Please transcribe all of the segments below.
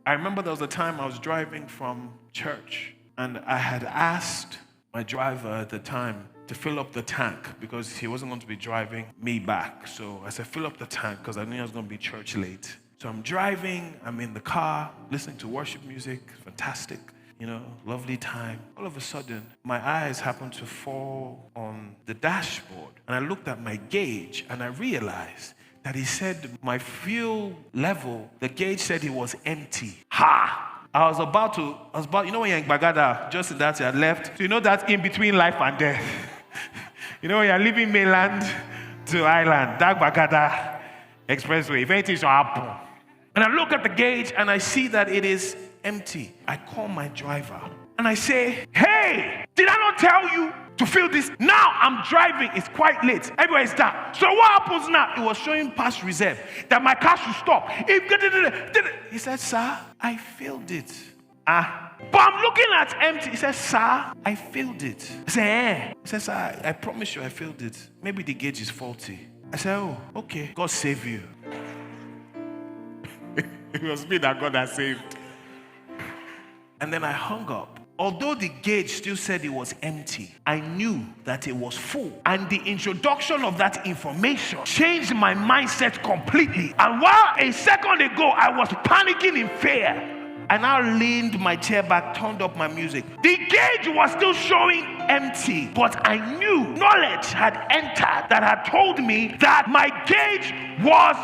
I remember there was a time I was driving from church, and I had asked my driver at the time to fill up the tank because he wasn't going to be driving me back. So I said, fill up the tank because I knew I was going to be church late. So I'm driving, I'm in the car, listening to worship music, fantastic, lovely time. All of a sudden, my eyes happened to fall on the dashboard, and I looked at my gauge, and I realized that he said my fuel level, the gauge said it was empty. Ha! I was about, when you're in Bagada, just in that you had left. So that's in between life and death. When you're leaving mainland to island, that Bagada expressway, if anything should happen. And I look at the gauge and I see that it is empty. I call my driver and I say, hey, did I not tell you to fill this? Now I'm driving, it's quite late. Everywhere is dark. So what happens now? It was showing past reserve that my car should stop. He said, sir, I filled it. But I'm looking at empty. He said, sir, I filled it. I said, eh. He said, sir, I promise you I filled it. Maybe the gauge is faulty. I said, oh, okay. God save you. It was me that God had saved. And then I hung up. Although the gauge still said it was empty, I knew that it was full. And the introduction of that information changed my mindset completely. And while a second ago I was panicking in fear, I now leaned my chair back, turned up my music. The gauge was still showing empty, but I knew knowledge had entered that had told me that my gauge was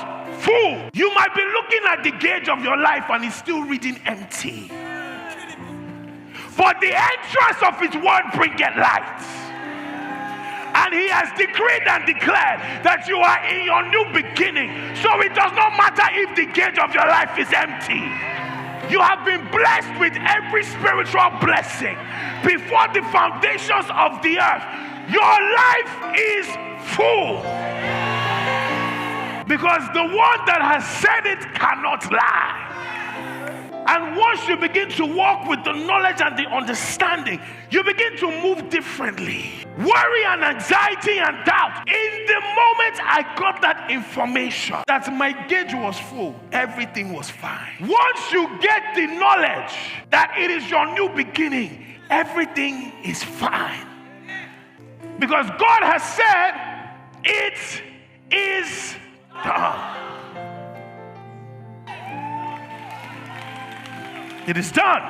full. You might be looking at the gauge of your life and it's still reading empty. But the entrance of his word bringeth light. And he has decreed and declared that you are in your new beginning. So it does not matter if the gauge of your life is empty. You have been blessed with every spiritual blessing before the foundations of the earth. Your life is full. Because the one that has said it cannot lie. And once you begin to walk with the knowledge and the understanding, you begin to move differently. Worry and anxiety and doubt. In the moment I got that information that my gauge was full, everything was fine. Once you get the knowledge that it is your new beginning, everything is fine. Because God has said, it is done. It is done.